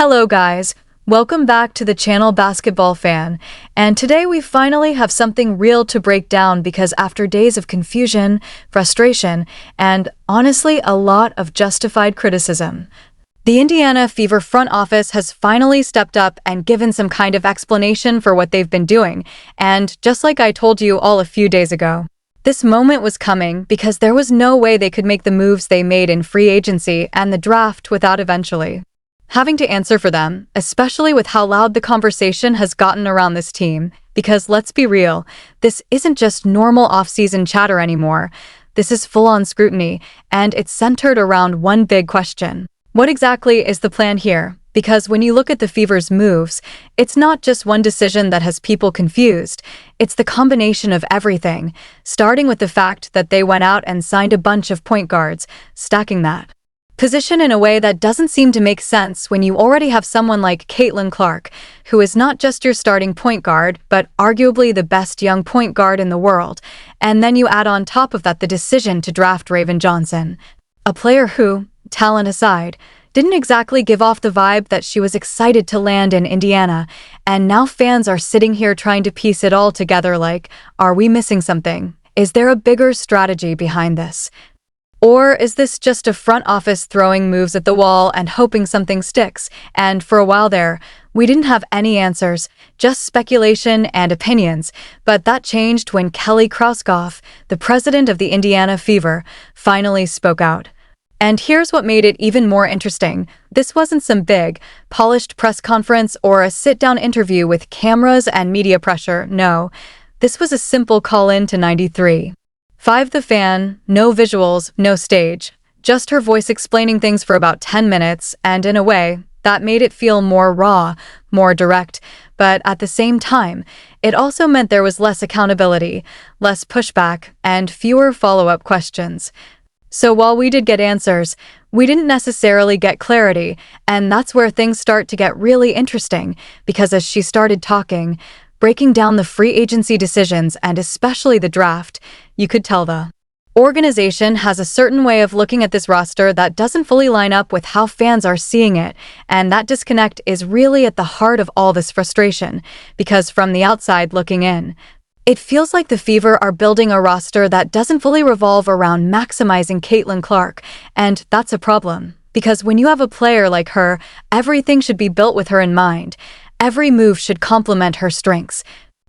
Hello guys, welcome back to the channel Basketball Fan, and today we finally have something real to break down because after days of confusion, frustration, and honestly a lot of justified criticism, the Indiana Fever front office has finally stepped up and given some kind of explanation for what they've been doing, and just like I told you all a few days ago, this moment was coming because there was no way they could make the moves they made in free agency and the draft without eventually having to answer for them, especially with how loud the conversation has gotten around this team, because let's be real, this isn't just normal off-season chatter anymore. This is full-on scrutiny, and it's centered around one big question. What exactly is the plan here? Because when you look at the Fever's moves, it's not just one decision that has people confused. It's the combination of everything, starting with the fact that they went out and signed a bunch of point guards, stacking that position in a way that doesn't seem to make sense when you already have someone like Caitlin Clark, who is not just your starting point guard, but arguably the best young point guard in the world. And then you add on top of that the decision to draft Raven Johnson, a player who, talent aside, didn't exactly give off the vibe that she was excited to land in Indiana, and now fans are sitting here trying to piece it all together like, are we missing something? Is there a bigger strategy behind this? Or is this just a front office throwing moves at the wall and hoping something sticks? And for a while there, we didn't have any answers, just speculation and opinions, but that changed when Krauskopf, the president of the Indiana Fever, finally spoke out. And here's what made it even more interesting. This wasn't some big, polished press conference or a sit-down interview with cameras and media pressure, no. This was a simple call-in to 93. 5 the fan, no visuals, no stage, just her voice explaining things for about 10 minutes, and in a way, that made it feel more raw, more direct, but at the same time, it also meant there was less accountability, less pushback, and fewer follow-up questions. So while we did get answers, we didn't necessarily get clarity, and that's where things start to get really interesting, because as she started talking, breaking down the free agency decisions and especially the draft, you could tell the organization has a certain way of looking at this roster that doesn't fully line up with how fans are seeing it, and that disconnect is really at the heart of all this frustration, because from the outside looking in, it feels like the Fever are building a roster that doesn't fully revolve around maximizing Caitlin Clark, and that's a problem, because when you have a player like her, everything should be built with her in mind. Every move should complement her strengths,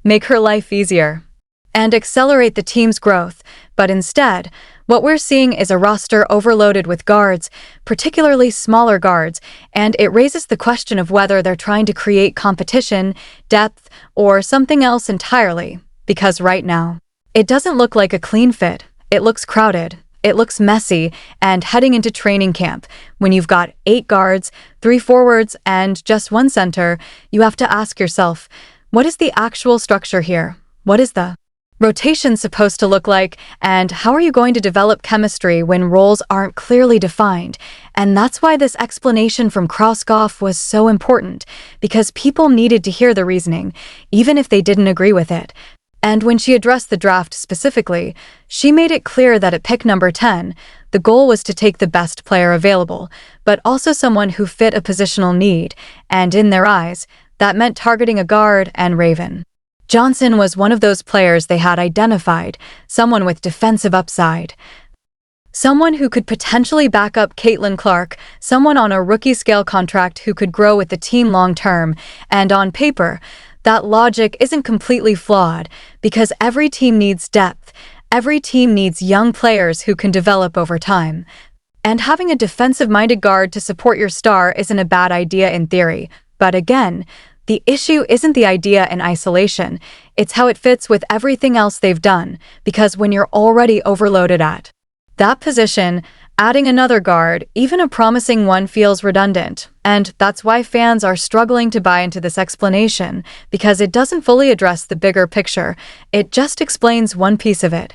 make her life easier, and accelerate the team's growth. But instead, what we're seeing is a roster overloaded with guards, particularly smaller guards, and it raises the question of whether they're trying to create competition, depth, or something else entirely. Because right now, it doesn't look like a clean fit. It looks crowded. It looks messy, and heading into training camp, when you've got 8 guards, 3 forwards, and just 1 center, you have to ask yourself, what is the actual structure here? What is the rotation supposed to look like, and how are you going to develop chemistry when roles aren't clearly defined? And that's why this explanation from Krauskopf was so important, because people needed to hear the reasoning, even if they didn't agree with it. And when she addressed the draft specifically, she made it clear that at pick number 10, the goal was to take the best player available, but also someone who fit a positional need, and in their eyes, that meant targeting a guard, and Raven Johnson was one of those players they had identified, someone with defensive upside. Someone who could potentially back up Caitlin Clark, someone on a rookie-scale contract who could grow with the team long-term, and on paper, that logic isn't completely flawed, because every team needs depth, every team needs young players who can develop over time. And having a defensive-minded guard to support your star isn't a bad idea in theory, but again, the issue isn't the idea in isolation, it's how it fits with everything else they've done, because when you're already overloaded at that position, adding another guard, even a promising one, feels redundant, and that's why fans are struggling to buy into this explanation, because it doesn't fully address the bigger picture, it just explains one piece of it.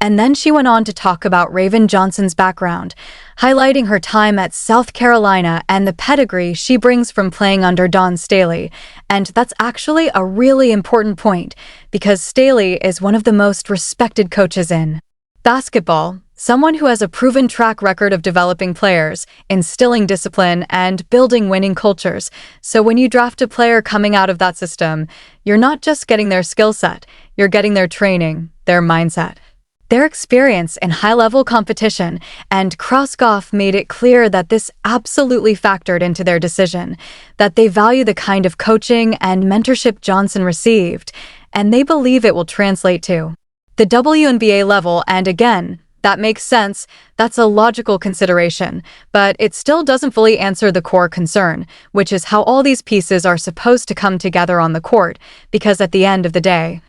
And then she went on to talk about Raven Johnson's background, highlighting her time at South Carolina and the pedigree she brings from playing under Dawn Staley, and that's actually a really important point, because Staley is one of the most respected coaches in Basketball, someone who has a proven track record of developing players, instilling discipline, and building winning cultures. So when you draft a player coming out of that system, you're not just getting their skill set, you're getting their training, their mindset, their experience in high-level competition, and Krauskopf made it clear that this absolutely factored into their decision, that they value the kind of coaching and mentorship Johnson received, and they believe it will translate to the WNBA level. And again, that makes sense, that's a logical consideration, but it still doesn't fully answer the core concern, which is how all these pieces are supposed to come together on the court, because at the end of the day,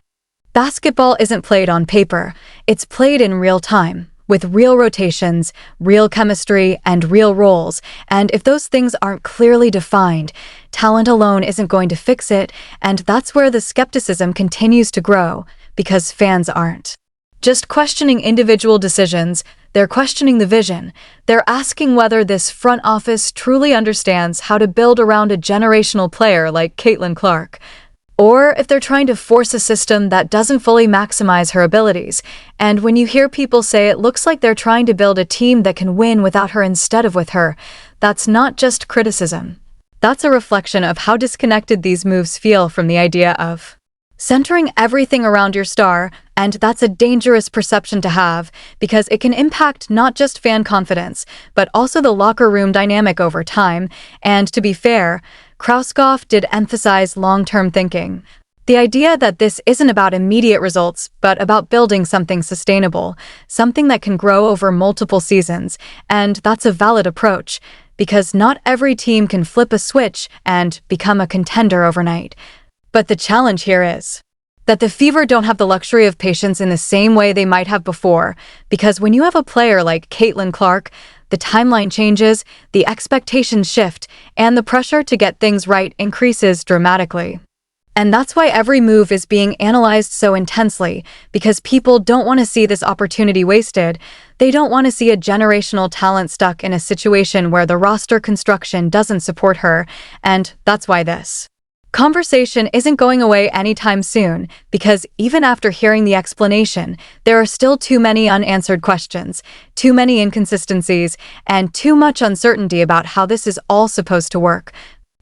basketball isn't played on paper, it's played in real time, with real rotations, real chemistry, and real roles, and if those things aren't clearly defined, talent alone isn't going to fix it, and that's where the skepticism continues to grow, because fans aren't just questioning individual decisions, they're questioning the vision. They're asking whether this front office truly understands how to build around a generational player like Caitlin Clark, or if they're trying to force a system that doesn't fully maximize her abilities. And when you hear people say it looks like they're trying to build a team that can win without her instead of with her, that's not just criticism. That's a reflection of how disconnected these moves feel from the idea of centering everything around your star, and that's a dangerous perception to have, because it can impact not just fan confidence, but also the locker room dynamic over time. And to be fair, Krauskopf did emphasize long-term thinking. The idea that this isn't about immediate results, but about building something sustainable, something that can grow over multiple seasons, and that's a valid approach, because not every team can flip a switch and become a contender overnight. But the challenge here is that the Fever don't have the luxury of patience in the same way they might have before, because when you have a player like Caitlin Clark, the timeline changes, the expectations shift, and the pressure to get things right increases dramatically. And that's why every move is being analyzed so intensely, because people don't want to see this opportunity wasted. They don't want to see a generational talent stuck in a situation where the roster construction doesn't support her, and that's why this conversation isn't going away anytime soon, because even after hearing the explanation, there are still too many unanswered questions, too many inconsistencies, and too much uncertainty about how this is all supposed to work.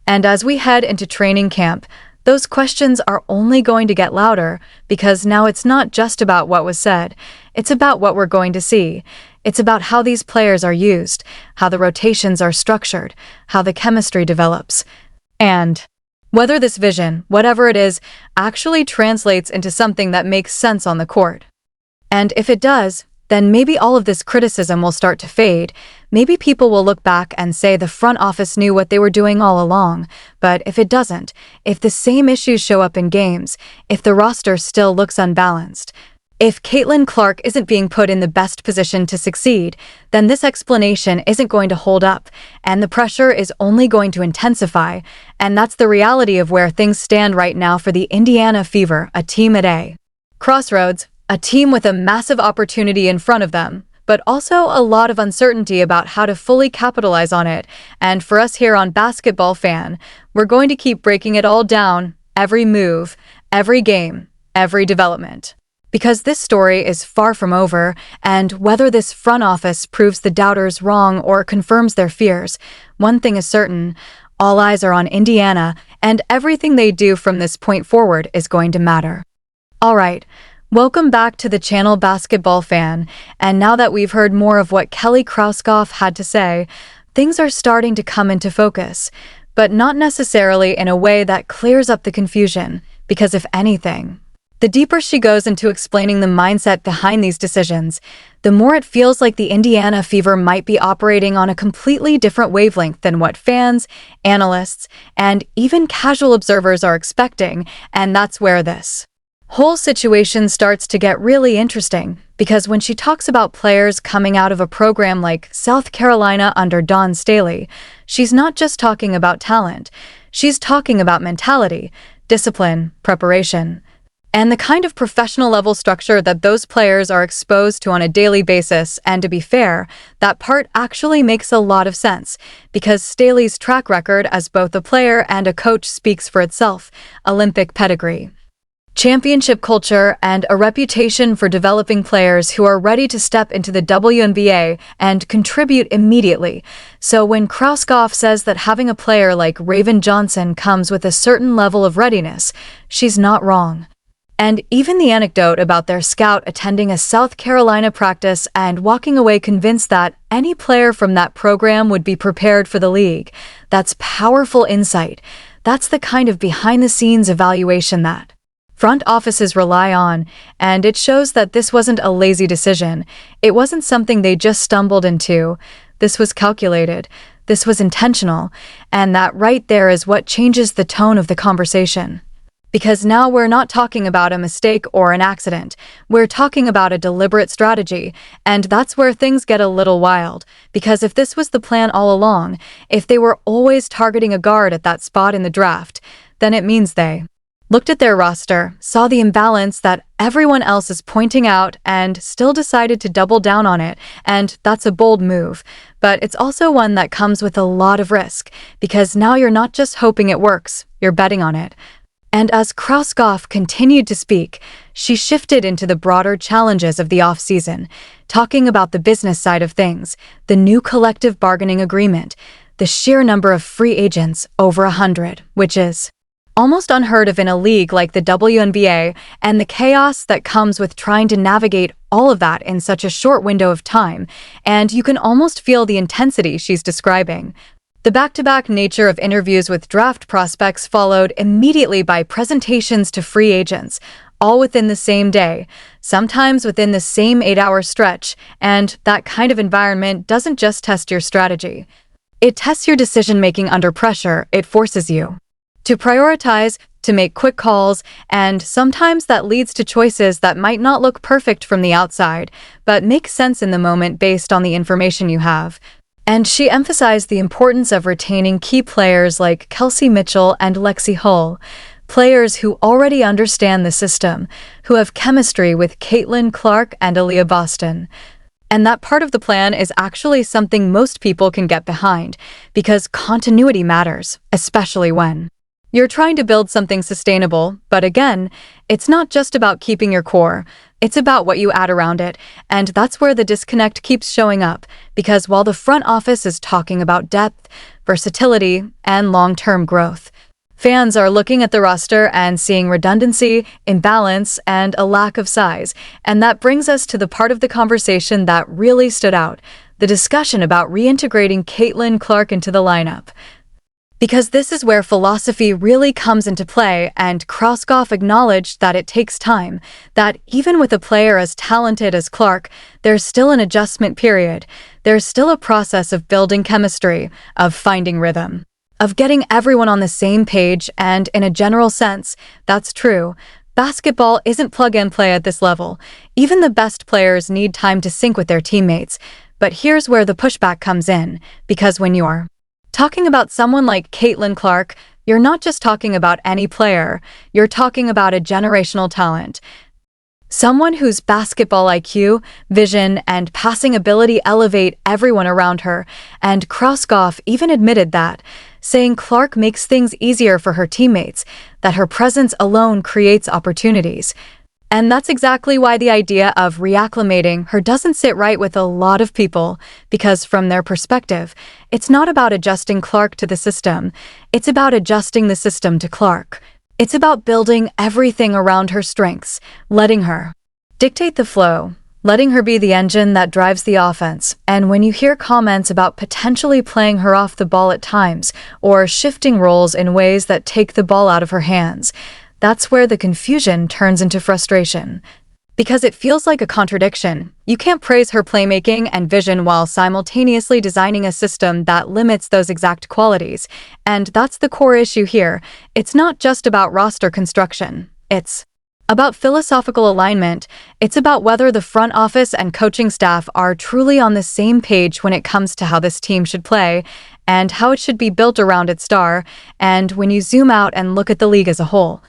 And as we head into training camp, those questions are only going to get louder, because now it's not just about what was said, it's about what we're going to see. It's about how these players are used, how the rotations are structured, how the chemistry develops, and whether this vision, whatever it is, actually translates into something that makes sense on the court. And if it does, then maybe all of this criticism will start to fade. Maybe people will look back and say the front office knew what they were doing all along. But if it doesn't, if the same issues show up in games, if the roster still looks unbalanced, if Caitlin Clark isn't being put in the best position to succeed, then this explanation isn't going to hold up, and the pressure is only going to intensify. And that's the reality of where things stand right now for the Indiana Fever, a team at a crossroads, a team with a massive opportunity in front of them, but also a lot of uncertainty about how to fully capitalize on it. And for us here on Basketball Fan, we're going to keep breaking it all down, every move, every game, every development. Because this story is far from over, and whether this front office proves the doubters wrong or confirms their fears, one thing is certain: all eyes are on Indiana, and everything they do from this point forward is going to matter. Alright, welcome back to the channel Basketball Fan, and now that we've heard more of what Kelly Krauskopf had to say, things are starting to come into focus, but not necessarily in a way that clears up the confusion, because if anything, the deeper she goes into explaining the mindset behind these decisions, the more it feels like the Indiana Fever might be operating on a completely different wavelength than what fans, analysts, and even casual observers are expecting, and that's where this whole situation starts to get really interesting, because when she talks about players coming out of a program like South Carolina under Dawn Staley, she's not just talking about talent, she's talking about mentality, discipline, preparation, and the kind of professional-level structure that those players are exposed to on a daily basis. And to be fair, that part actually makes a lot of sense, because Staley's track record as both a player and a coach speaks for itself: Olympic pedigree, championship culture, and a reputation for developing players who are ready to step into the WNBA and contribute immediately. So when Krauskopf says that having a player like Raven Johnson comes with a certain level of readiness, she's not wrong. And even the anecdote about their scout attending a South Carolina practice and walking away convinced that any player from that program would be prepared for the league, that's powerful insight. That's the kind of behind-the-scenes evaluation that front offices rely on, and it shows that this wasn't a lazy decision. It wasn't something they just stumbled into. This was calculated. This was intentional. And that right there is what changes the tone of the conversation. Because now we're not talking about a mistake or an accident. We're talking about a deliberate strategy, and that's where things get a little wild. Because if this was the plan all along, if they were always targeting a guard at that spot in the draft, then it means they looked at their roster, saw the imbalance that everyone else is pointing out, and still decided to double down on it. And that's a bold move. But it's also one that comes with a lot of risk, because now you're not just hoping it works, you're betting on it. And as Krauskopf continued to speak, she shifted into the broader challenges of the off-season, talking about the business side of things, the new collective bargaining agreement, the sheer number of free agents, over 100, which is almost unheard of in a league like the WNBA, and the chaos that comes with trying to navigate all of that in such a short window of time. And you can almost feel the intensity she's describing. The back-to-back nature of interviews with draft prospects followed immediately by presentations to free agents, all within the same day, sometimes within the same 8-hour stretch, and that kind of environment doesn't just test your strategy. It tests your decision-making under pressure. It forces you to prioritize, to make quick calls, and sometimes that leads to choices that might not look perfect from the outside, but make sense in the moment based on the information you have. And she emphasized the importance of retaining key players like Kelsey Mitchell and Lexi Hull, players who already understand the system, who have chemistry with Caitlin Clark and Aaliyah Boston. And that part of the plan is actually something most people can get behind, because continuity matters, especially when you're trying to build something sustainable. But again, it's not just about keeping your core. It's about what you add around it, and that's where the disconnect keeps showing up, because while the front office is talking about depth, versatility, and long-term growth, fans are looking at the roster and seeing redundancy, imbalance, and a lack of size. And that brings us to the part of the conversation that really stood out, the discussion about reintegrating Caitlin Clark into the lineup. Because this is where philosophy really comes into play, and Krauskopf acknowledged that it takes time, that even with a player as talented as Clark, there's still an adjustment period. There's still a process of building chemistry, of finding rhythm, of getting everyone on the same page, and in a general sense, that's true. Basketball isn't plug-and-play at this level. Even the best players need time to sync with their teammates. But here's where the pushback comes in, because when you're talking about someone like Caitlin Clark, you're not just talking about any player, you're talking about a generational talent. Someone whose basketball IQ, vision, and passing ability elevate everyone around her, and Krauskopf even admitted that, saying Clark makes things easier for her teammates, that her presence alone creates opportunities. And that's exactly why the idea of reacclimating her doesn't sit right with a lot of people, because from their perspective, it's not about adjusting Clark to the system, it's about adjusting the system to Clark. It's about building everything around her strengths, letting her dictate the flow, letting her be the engine that drives the offense. And when you hear comments about potentially playing her off the ball at times, or shifting roles in ways that take the ball out of her hands, that's where the confusion turns into frustration. Because it feels like a contradiction. You can't praise her playmaking and vision while simultaneously designing a system that limits those exact qualities. And that's the core issue here. It's not just about roster construction. It's about philosophical alignment. It's about whether the front office and coaching staff are truly on the same page when it comes to how this team should play and how it should be built around its star. And when you zoom out and look at the league as a whole,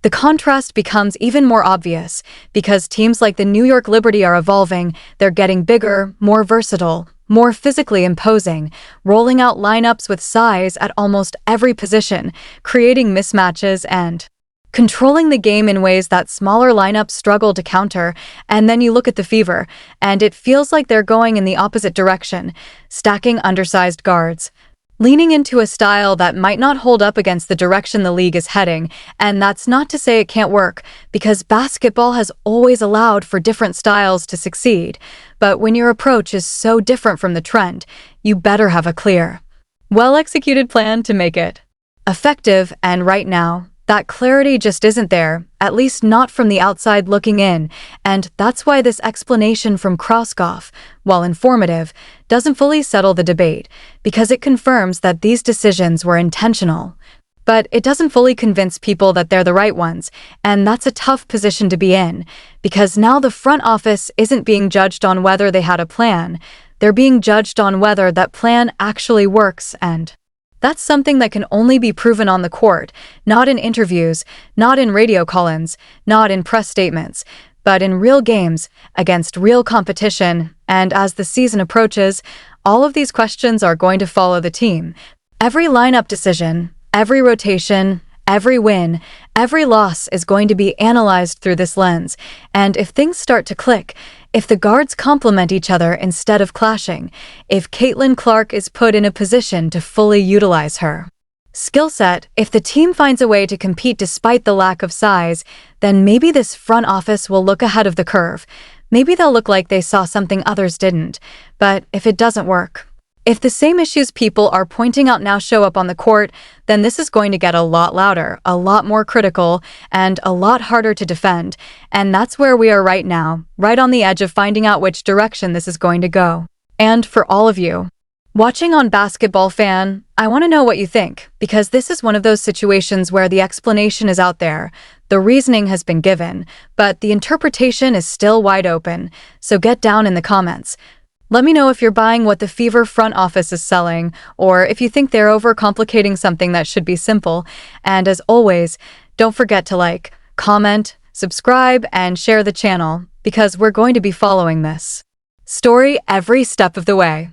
the contrast becomes even more obvious, because teams like the New York Liberty are evolving. They're getting bigger, more versatile, more physically imposing, rolling out lineups with size at almost every position, creating mismatches and controlling the game in ways that smaller lineups struggle to counter. And then you look at the Fever, and it feels like they're going in the opposite direction, stacking undersized guards, leaning into a style that might not hold up against the direction the league is heading. And that's not to say it can't work, because basketball has always allowed for different styles to succeed. But when your approach is so different from the trend, you better have a clear, well-executed plan to make it effective. And right now, that clarity just isn't there, at least not from the outside looking in, and that's why this explanation from Krauskopf, while informative, doesn't fully settle the debate, because it confirms that these decisions were intentional. But it doesn't fully convince people that they're the right ones, and that's a tough position to be in, because now the front office isn't being judged on whether they had a plan, they're being judged on whether that plan actually works, and that's something that can only be proven on the court, not in interviews, not in radio call-ins, not in press statements, but in real games, against real competition. And as the season approaches, all of these questions are going to follow the team. Every lineup decision, every rotation, every win, every loss is going to be analyzed through this lens. And if things start to click, if the guards complement each other instead of clashing, if Caitlin Clark is put in a position to fully utilize her skill set, if the team finds a way to compete despite the lack of size, then maybe this front office will look ahead of the curve. Maybe they'll look like they saw something others didn't. But if it doesn't work, if the same issues people are pointing out now show up on the court, then this is going to get a lot louder, a lot more critical, and a lot harder to defend. And that's where we are right now, right on the edge of finding out which direction this is going to go. And for all of you watching on Basketball Fan, I want to know what you think, because this is one of those situations where the explanation is out there, the reasoning has been given, but the interpretation is still wide open. So get down in the comments. Let me know if you're buying what the Fever front office is selling, or if you think they're overcomplicating something that should be simple. And as always, don't forget to like, comment, subscribe, and share the channel, because we're going to be following this story every step of the way.